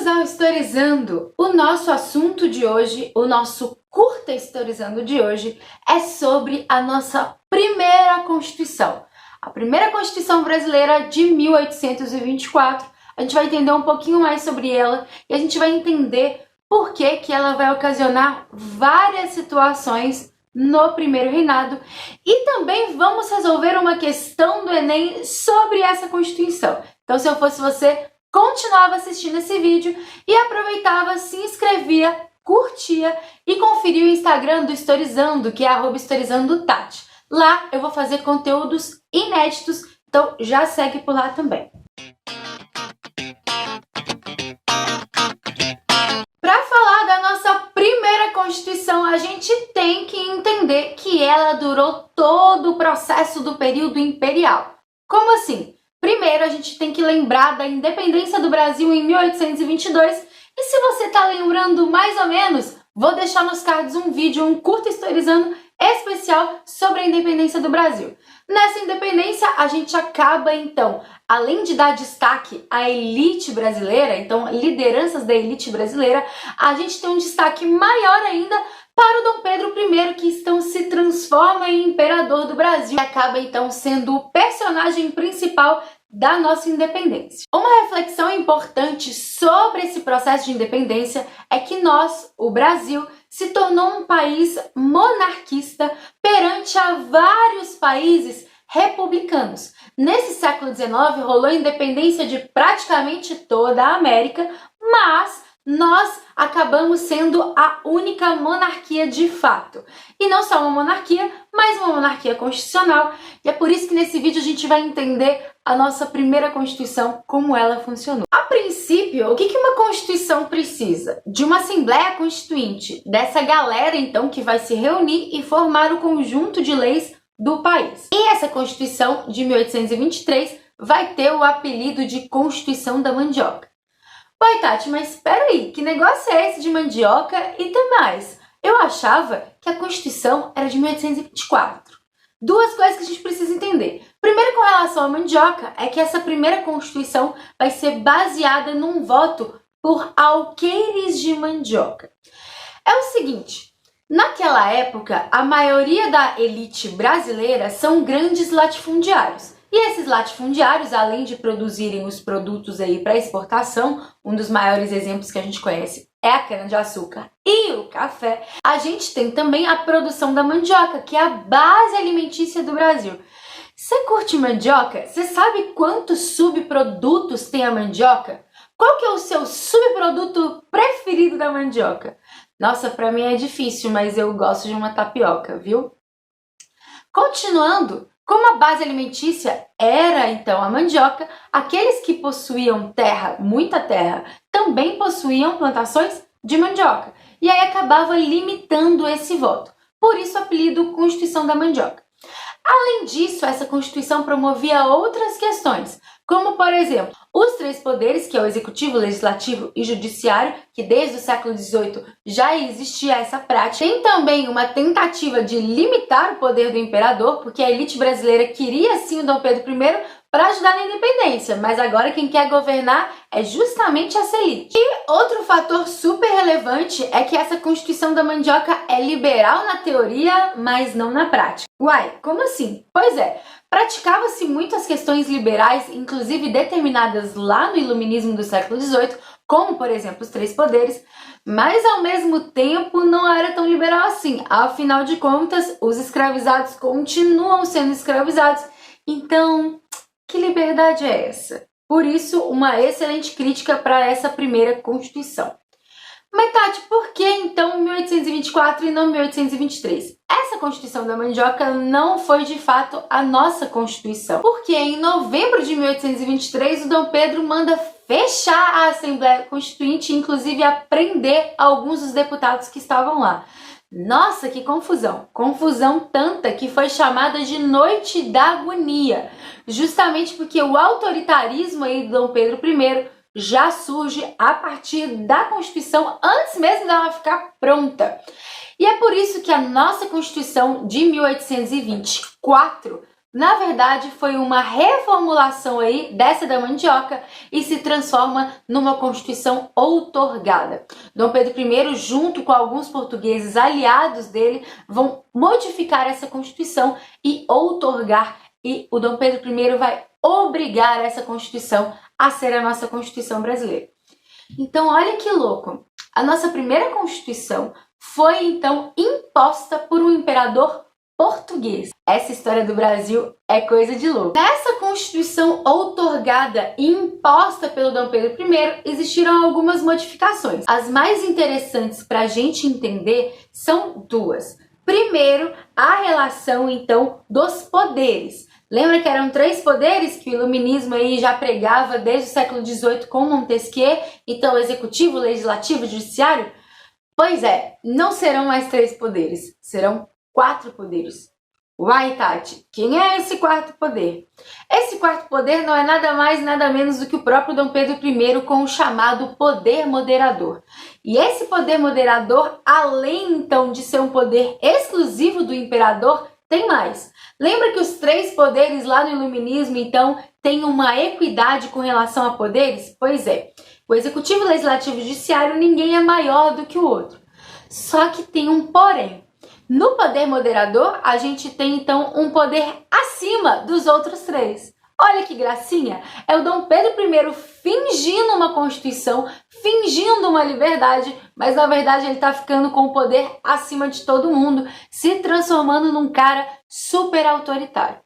Bem-vindos ao Historizando! O nosso assunto de hoje, o nosso curta Historizando de hoje, é sobre a nossa primeira Constituição. A primeira Constituição brasileira de 1824. A gente vai entender um pouquinho mais sobre ela e a gente vai entender por que ela vai ocasionar várias situações no primeiro reinado. E também vamos resolver uma questão do Enem sobre essa Constituição. Então, se eu fosse você, continuava assistindo esse vídeo e aproveitava, se inscrevia, curtia e conferia o Instagram do Historizando, que é @historizandotati. Lá eu vou fazer conteúdos inéditos, então já segue por lá também. Para falar da nossa primeira Constituição, a gente tem que entender que ela durou todo o processo do período imperial. Como assim? Primeiro, a gente tem que lembrar da independência do Brasil em 1822. E se você está lembrando mais ou menos, vou deixar nos cards um vídeo, um curto Historizando especial sobre a independência do Brasil. Nessa independência, a gente acaba, então, além de dar destaque à elite brasileira, então, lideranças da elite brasileira, a gente tem um destaque maior ainda para o Dom Pedro I, que então se transforma em imperador do Brasil e acaba então sendo o personagem principal da nossa independência. Uma reflexão importante sobre esse processo de independência é que nós, o Brasil, se tornou um país monarquista perante a vários países republicanos. Nesse século XIX rolou a independência de praticamente toda a América, mas nós acabamos sendo a única monarquia de fato. E não só uma monarquia, mas uma monarquia constitucional. E é por isso que nesse vídeo a gente vai entender a nossa primeira Constituição, como ela funcionou. A princípio, o que uma Constituição precisa? De uma Assembleia Constituinte, dessa galera então que vai se reunir e formar o conjunto de leis do país. E essa Constituição de 1823 vai ter o apelido de Constituição da Mandioca. Oi, Tati, mas espera aí, que negócio é esse de mandioca e tem mais? Eu achava que a Constituição era de 1824. Duas coisas que a gente precisa entender. Primeiro, com relação à mandioca, é que essa primeira Constituição vai ser baseada num voto por alqueires de mandioca. É o seguinte, naquela época, a maioria da elite brasileira são grandes latifundiários. E esses latifundiários, além de produzirem os produtos aí para exportação, um dos maiores exemplos que a gente conhece é a cana-de-açúcar e o café, a gente tem também a produção da mandioca, que é a base alimentícia do Brasil. Você curte mandioca? Você sabe quantos subprodutos tem a mandioca? Qual que é o seu subproduto preferido da mandioca? Nossa, para mim é difícil, mas eu gosto de uma tapioca, viu? Continuando, como a base alimentícia era então a mandioca, aqueles que possuíam terra, muita terra, também possuíam plantações de mandioca. E aí acabava limitando esse voto. Por isso o apelido Constituição da Mandioca. Além disso, essa Constituição promovia outras questões, como, por exemplo, os três poderes, que é o Executivo, Legislativo e Judiciário, que desde o século XVIII já existia essa prática. Tem também uma tentativa de limitar o poder do imperador, porque a elite brasileira queria sim o Dom Pedro I para ajudar na independência, mas agora quem quer governar é justamente essa elite. E outro fator super relevante é que essa Constituição da Mandioca é liberal na teoria, mas não na prática. Uai, como assim? Pois é, praticava-se muitas questões liberais, inclusive determinadas lá no Iluminismo do século XVIII, como, por exemplo, os três poderes, mas ao mesmo tempo não era tão liberal assim. Afinal de contas, os escravizados continuam sendo escravizados, então que liberdade é essa? Por isso, uma excelente crítica para essa primeira Constituição. Mas, Tati, por que então 1824 e não 1823? Essa Constituição da Mandioca não foi de fato a nossa Constituição, porque em novembro de 1823 o Dom Pedro manda fechar a Assembleia Constituinte e inclusive prender alguns dos deputados que estavam lá. Nossa, que confusão! Confusão tanta que foi chamada de Noite da Agonia, justamente porque o autoritarismo aí do Dom Pedro I já surge a partir da Constituição, antes mesmo dela ficar pronta. E é por isso que a nossa Constituição de 1824 Na verdade, foi uma reformulação aí dessa da Mandioca e se transforma numa Constituição outorgada. Dom Pedro I, junto com alguns portugueses aliados dele, vão modificar essa Constituição e outorgar, e o Dom Pedro I vai obrigar essa Constituição a ser a nossa Constituição brasileira. Então, olha que louco! A nossa primeira Constituição foi, então, imposta por um imperador português. Essa história do Brasil é coisa de louco. Nessa Constituição outorgada e imposta pelo Dom Pedro I, existiram algumas modificações. As mais interessantes para a gente entender são duas. Primeiro, a relação, então, dos poderes. Lembra que eram 3 poderes que o iluminismo aí já pregava desde o século XVIII com Montesquieu? Então, executivo, legislativo, judiciário? Pois é, não serão mais 3 poderes, serão 4 poderes. Uai, Tati, quem é esse 4º poder? Esse 4º poder não é nada mais nada menos do que o próprio Dom Pedro I com o chamado poder moderador. E esse poder moderador, além então de ser um poder exclusivo do imperador, tem mais. Lembra que os 3 poderes lá no iluminismo, então, têm uma equidade com relação a poderes? Pois é, o executivo, legislativo e judiciário, ninguém é maior do que o outro. Só que tem um porém. No poder moderador, a gente tem, então, um poder acima dos outros 3. Olha que gracinha! É o Dom Pedro I fingindo uma Constituição, fingindo uma liberdade, mas na verdade ele está ficando com o poder acima de todo mundo, se transformando num cara super autoritário.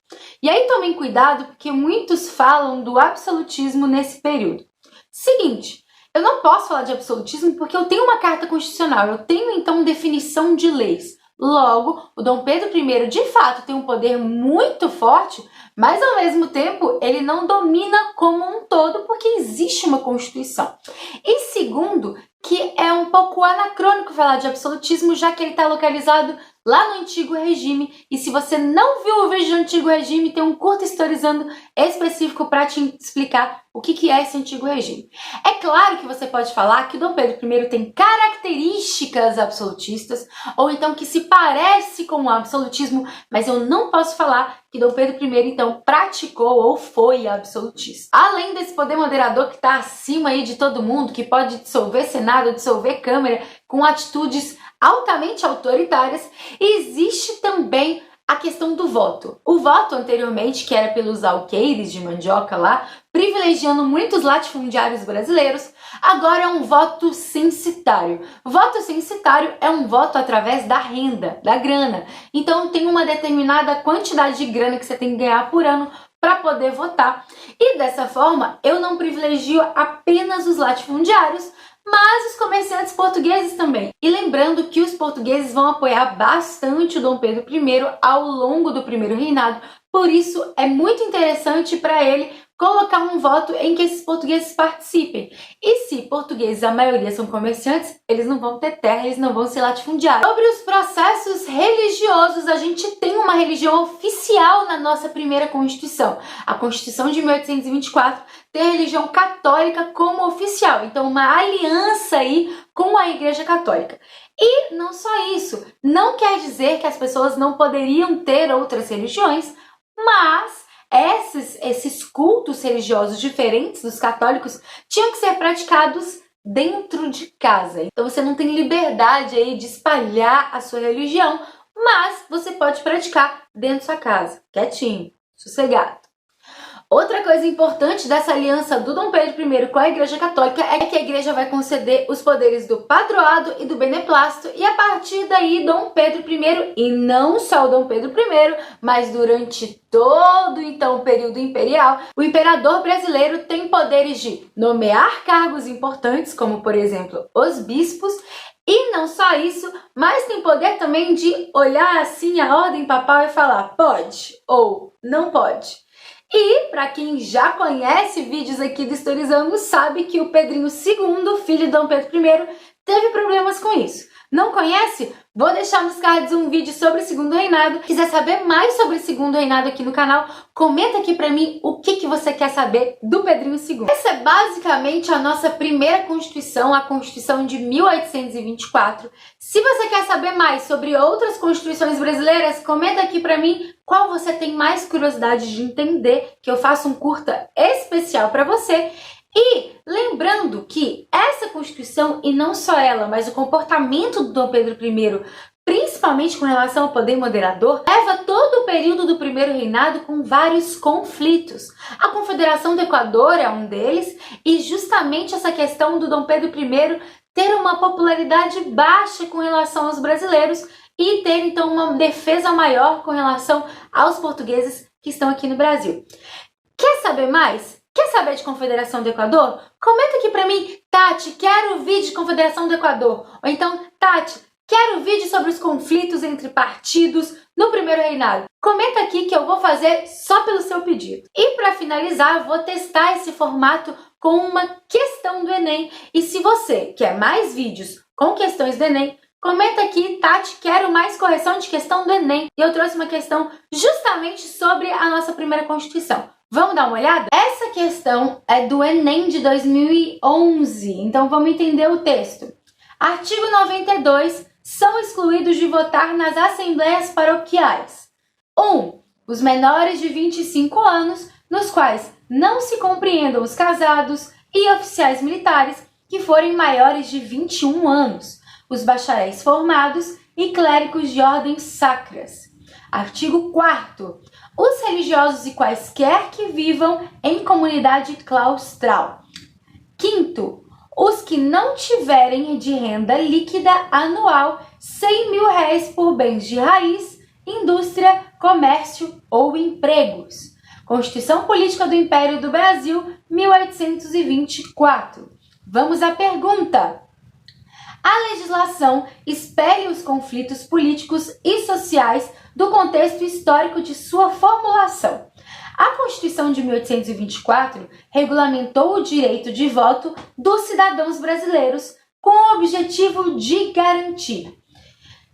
E aí tomem cuidado, porque muitos falam do absolutismo nesse período. Seguinte, eu não posso falar de absolutismo porque eu tenho uma carta constitucional, eu tenho então definição de leis. Logo, o Dom Pedro I de fato tem um poder muito forte, mas ao mesmo tempo ele não domina como um todo porque existe uma Constituição. E segundo, que é um pouco anacrônico falar de absolutismo, já que ele está localizado lá no Antigo Regime. E se você não viu o vídeo do Antigo Regime, tem um curto historizando específico para te explicar o que é esse Antigo Regime. É claro que você pode falar que Dom Pedro I tem características absolutistas, ou então que se parece com o absolutismo, mas eu não posso falar que Dom Pedro I, então, praticou ou foi absolutista. Além desse poder moderador que está acima aí de todo mundo, que pode dissolver Senado, dissolver Câmara, com atitudes altamente autoritárias, existe também a questão do voto. O voto anteriormente, que era pelos alqueires de mandioca lá, privilegiando muitos latifundiários brasileiros, agora é um voto censitário. Voto censitário é um voto através da renda, da grana. Então tem uma determinada quantidade de grana que você tem que ganhar por ano para poder votar. E dessa forma, eu não privilegio apenas os latifundiários, mas os comerciantes portugueses também. E lembrando que os portugueses vão apoiar bastante o Dom Pedro I ao longo do primeiro reinado, por isso é muito interessante para ele colocar um voto em que esses portugueses participem. E se portugueses, a maioria são comerciantes, eles não vão ter terra, eles não vão ser latifundiários. Sobre os processos religiosos, a gente tem uma religião oficial na nossa primeira Constituição. A Constituição de 1824 tem a religião católica como oficial, então uma aliança aí com a Igreja Católica. E não só isso, não quer dizer que as pessoas não poderiam ter outras religiões, mas esses cultos religiosos diferentes dos católicos tinham que ser praticados dentro de casa. Então você não tem liberdade aí de espalhar a sua religião, mas você pode praticar dentro da sua casa, quietinho, sossegado. Outra coisa importante dessa aliança do Dom Pedro I com a Igreja Católica é que a Igreja vai conceder os poderes do padroado e do beneplácito, e a partir daí Dom Pedro I, e não só o Dom Pedro I, mas durante todo então o período imperial, o imperador brasileiro tem poderes de nomear cargos importantes, como por exemplo os bispos, e não só isso, mas tem poder também de olhar assim a ordem papal e falar pode ou não pode. E, para quem já conhece vídeos aqui do Historizando, sabe que o Pedrinho II, filho de Dom Pedro I, teve problemas com isso. Não conhece? Vou deixar nos cards um vídeo sobre o Segundo Reinado. Quiser saber mais sobre o Segundo Reinado aqui no canal, comenta aqui pra mim o que você quer saber do Pedrinho II. Essa é basicamente a nossa primeira Constituição, a Constituição de 1824. Se você quer saber mais sobre outras constituições brasileiras, comenta aqui pra mim qual você tem mais curiosidade de entender, que eu faço um curta especial pra você. E lembrando que essa Constituição, e não só ela, mas o comportamento do Dom Pedro I, principalmente com relação ao poder moderador, leva todo o período do primeiro reinado com vários conflitos. A Confederação do Equador é um deles, e justamente essa questão do Dom Pedro I ter uma popularidade baixa com relação aos brasileiros e ter então uma defesa maior com relação aos portugueses que estão aqui no Brasil. Quer saber mais? Quer saber de Confederação do Equador? Comenta aqui pra mim, Tati, quero vídeo de Confederação do Equador. Ou então, Tati, quero vídeo sobre os conflitos entre partidos no primeiro reinado. Comenta aqui que eu vou fazer só pelo seu pedido. E para finalizar, eu vou testar esse formato com uma questão do Enem. E se você quer mais vídeos com questões do Enem, comenta aqui, Tati, quero mais correção de questão do Enem. E eu trouxe uma questão justamente sobre a nossa primeira Constituição. Vamos dar uma olhada? Essa questão é do Enem de 2011, então vamos entender o texto. Artigo 92. São excluídos de votar nas assembleias paroquiais. 1. Os menores de 25 anos, nos quais não se compreendam os casados e oficiais militares que forem maiores de 21 anos, os bacharéis formados e clérigos de ordens sacras. Artigo 4º. Os religiosos e quaisquer que vivam em comunidade claustral. 5º. Os que não tiverem de renda líquida anual 100 mil réis por bens de raiz, indústria, comércio ou empregos. Constituição Política do Império do Brasil, 1824. Vamos à pergunta. A legislação espelha os conflitos políticos e sociais do contexto histórico de sua formulação. A Constituição de 1824 regulamentou o direito de voto dos cidadãos brasileiros com o objetivo de garantir.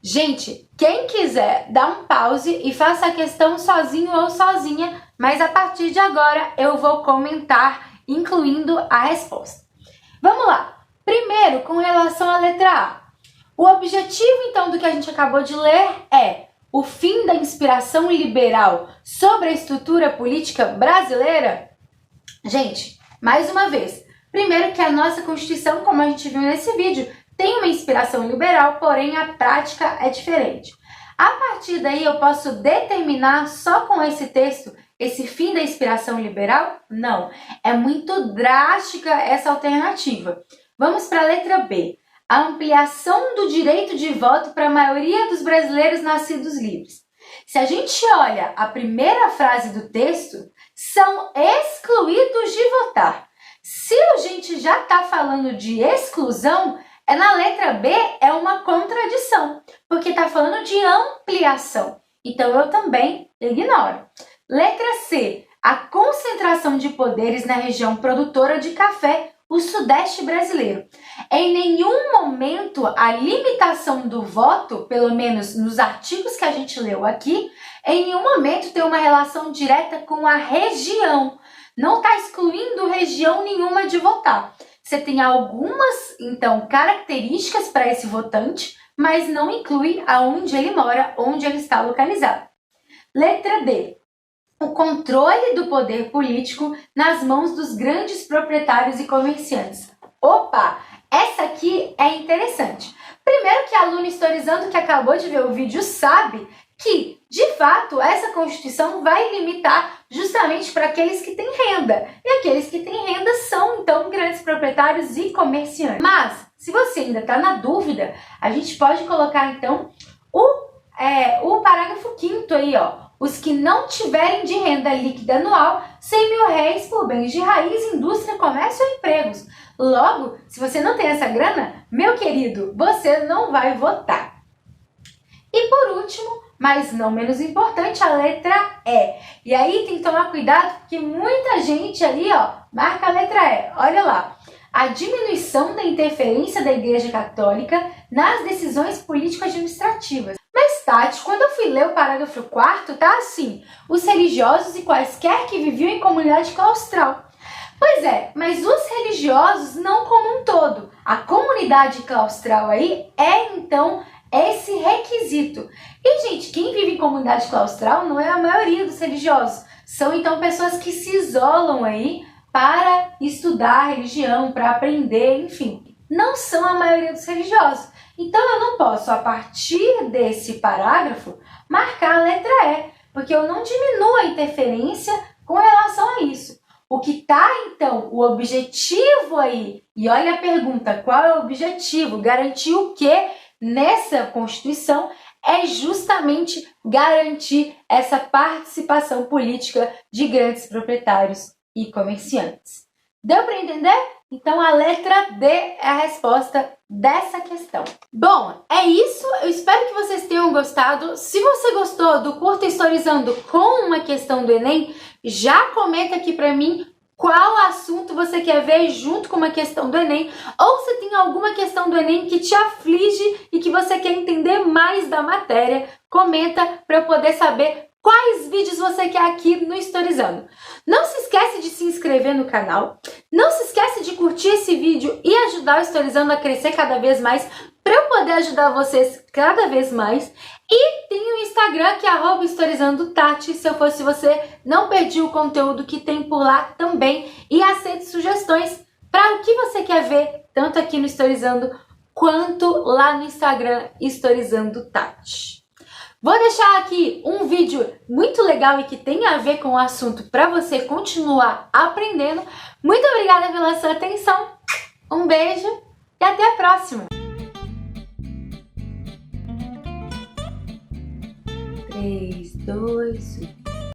Gente, quem quiser, dá um pause e faça a questão sozinho ou sozinha, mas a partir de agora eu vou comentar, incluindo a resposta. Vamos lá! Primeiro, com relação à letra A. O objetivo, então, do que a gente acabou de ler é o fim da inspiração liberal sobre a estrutura política brasileira? Gente, mais uma vez, primeiro que a nossa Constituição, como a gente viu nesse vídeo, tem uma inspiração liberal, porém a prática é diferente. A partir daí eu posso determinar só com esse texto esse fim da inspiração liberal? Não, é muito drástica essa alternativa. Vamos para a letra B. A ampliação do direito de voto para a maioria dos brasileiros nascidos livres. Se a gente olha a primeira frase do texto, são excluídos de votar. Se a gente já está falando de exclusão, na letra B é uma contradição, porque está falando de ampliação. Então eu também ignoro. Letra C. A concentração de poderes na região produtora de café, o Sudeste brasileiro. Em nenhum momento a limitação do voto, pelo menos nos artigos que a gente leu aqui, em nenhum momento tem uma relação direta com a região. Não está excluindo região nenhuma de votar. Você tem algumas, então, características para esse votante, mas não inclui aonde ele mora, onde ele está localizado. Letra D. O controle do poder político nas mãos dos grandes proprietários e comerciantes. Opa, essa aqui é interessante. Primeiro que a aluna historizando que acabou de ver o vídeo sabe que, de fato, essa Constituição vai limitar justamente para aqueles que têm renda. E aqueles que têm renda são, então, grandes proprietários e comerciantes. Mas, se você ainda está na dúvida, a gente pode colocar, então, o parágrafo 5º aí, ó. Os que não tiverem de renda líquida anual 100 mil réis por bens de raiz, indústria, comércio ou empregos. Logo, se você não tem essa grana, meu querido, você não vai votar. E por último, mas não menos importante, a letra E. E aí tem que tomar cuidado porque muita gente ali, ó, marca a letra E. Olha lá. a diminuição da interferência da Igreja Católica nas decisões político-administrativas. Mas, Tati, quando eu fui ler o parágrafo 4º, tá assim: os religiosos e quaisquer que viviam em comunidade claustral. Pois é, mas os religiosos não como um todo. A comunidade claustral aí é, então, esse requisito. E, gente, quem vive em comunidade claustral não é a maioria dos religiosos. São, então, pessoas que se isolam aí para estudar a religião, para aprender, enfim. Não são a maioria dos religiosos. Então, eu não posso, a partir desse parágrafo, marcar a letra E, porque eu não diminuo a interferência com relação a isso. O que está, então, o objetivo aí, e olha a pergunta, qual é o objetivo? Garantir o quê nessa Constituição? É justamente garantir essa participação política de grandes proprietários e comerciantes. Deu para entender? Então, a letra D é a resposta dessa questão. Bom, é isso. Eu espero que vocês tenham gostado. Se você gostou do Curta Historizando com uma questão do Enem, já comenta aqui para mim qual assunto você quer ver junto com uma questão do Enem, ou se tem alguma questão do Enem que te aflige e que você quer entender mais da matéria, comenta para eu poder saber quais vídeos você quer aqui no Historizando. Não se esquece de se inscrever no canal, não se esquece de curtir esse vídeo e ajudar o Historizando a crescer cada vez mais, para eu poder ajudar vocês cada vez mais. E tem o Instagram, que é @historizandotati. Se eu fosse você, não perdi o conteúdo que tem por lá também. E aceito sugestões para o que você quer ver, tanto aqui no Historizando, quanto lá no Instagram, Historizandotati. Vou deixar aqui um vídeo muito legal e que tem a ver com o assunto para você continuar aprendendo. Muito obrigada pela sua atenção. Um beijo e até a próxima! 3, 2, 1.